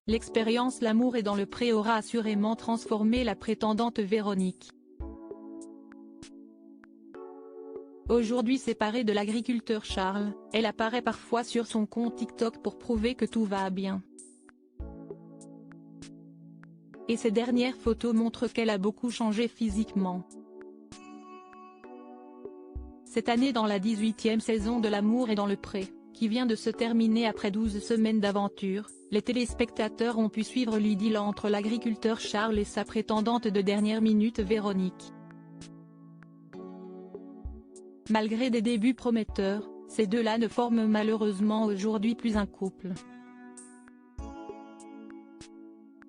L'expérience L'amour est dans le pré aura assurément transformé la prétendante Véronique. Aujourd'hui séparée de l'agriculteur Charles, elle apparaît parfois sur son compte TikTok pour prouver que tout va bien. Et ces dernières photos montrent qu'elle a beaucoup changé physiquement. Cette année dans la 18e saison de L'amour est dans le pré, qui vient de se terminer après 12 semaines d'aventure, les téléspectateurs ont pu suivre l'idylle entre l'agriculteur Charles et sa prétendante de dernière minute Véronique. Malgré des débuts prometteurs, ces deux-là ne forment malheureusement aujourd'hui plus un couple.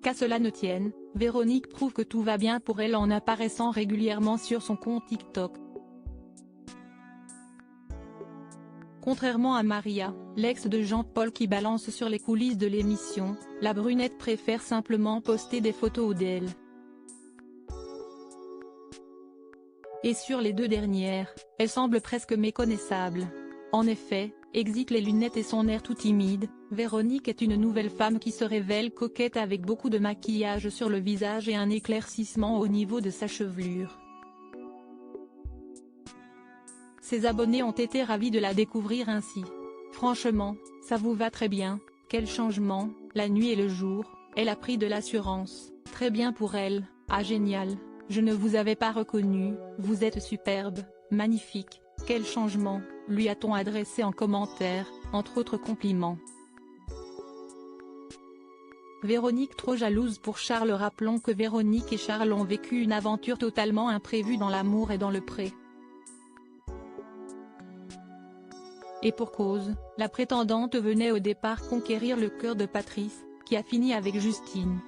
Qu'à cela ne tienne, Véronique prouve que tout va bien pour elle en apparaissant régulièrement sur son compte TikTok. Contrairement à Maria, l'ex de Jean-Paul qui balance sur les coulisses de l'émission, la brunette préfère simplement poster des photos d'elle. Et sur les deux dernières, elle semble presque méconnaissable. En effet, exit les lunettes et son air tout timide, Véronique est une nouvelle femme qui se révèle coquette avec beaucoup de maquillage sur le visage et un éclaircissement au niveau de sa chevelure. Ses abonnés ont été ravis de la découvrir ainsi. Franchement, ça vous va très bien, quel changement, la nuit et le jour, elle a pris de l'assurance, très bien pour elle, ah génial, je ne vous avais pas reconnu, vous êtes superbe, magnifique, quel changement, lui a-t-on adressé en commentaire, entre autres compliments. Véronique trop jalouse pour Charles. Rappelons que Véronique et Charles ont vécu une aventure totalement imprévue dans L'amour est dans le pré. Et pour cause, la prétendante venait au départ conquérir le cœur de Patrice, qui a fini avec Justine.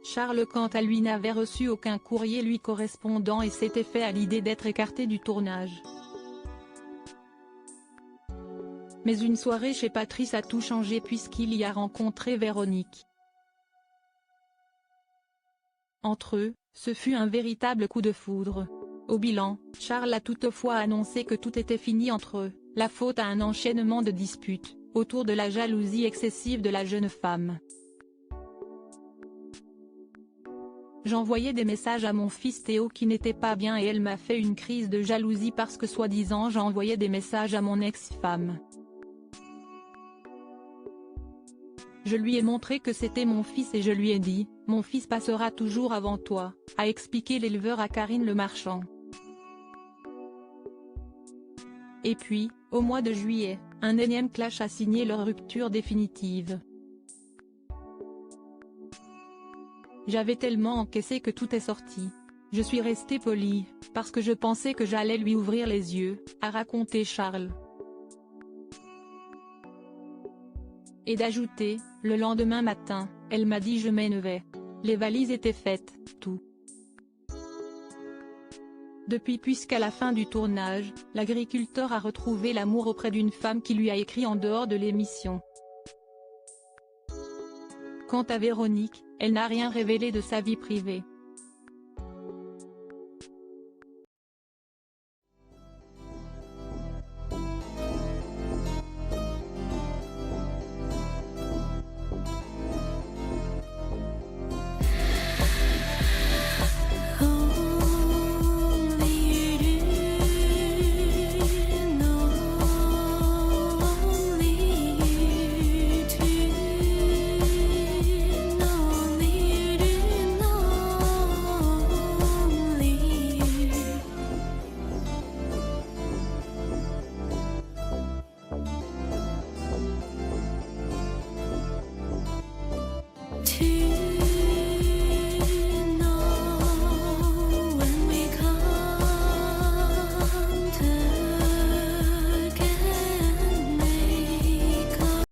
Charles quant à lui n'avait reçu aucun courrier lui correspondant et s'était fait à l'idée d'être écarté du tournage. Mais une soirée chez Patrice a tout changé puisqu'il y a rencontré Véronique. Entre eux, ce fut un véritable coup de foudre. Au bilan, Charles a toutefois annoncé que tout était fini entre eux, la faute à un enchaînement de disputes, autour de la jalousie excessive de la jeune femme. J'envoyais des messages à mon fils Théo qui n'était pas bien et elle m'a fait une crise de jalousie parce que soi-disant j'envoyais des messages à mon ex-femme. Je lui ai montré que c'était mon fils et je lui ai dit, mon fils passera toujours avant toi, a expliqué l'éleveur à Karine Le Marchand. Et puis, au mois de juillet, un énième clash a signé leur rupture définitive. J'avais tellement encaissé que tout est sorti. Je suis restée polie, parce que je pensais que j'allais lui ouvrir les yeux, a raconté Charles. Et d'ajouter, le lendemain matin, elle m'a dit je m'en vais. Les valises étaient faites, tout. Depuis puisqu'à la fin du tournage, l'agriculteur a retrouvé l'amour auprès d'une femme qui lui a écrit en dehors de l'émission. Quant à Véronique, elle n'a rien révélé de sa vie privée.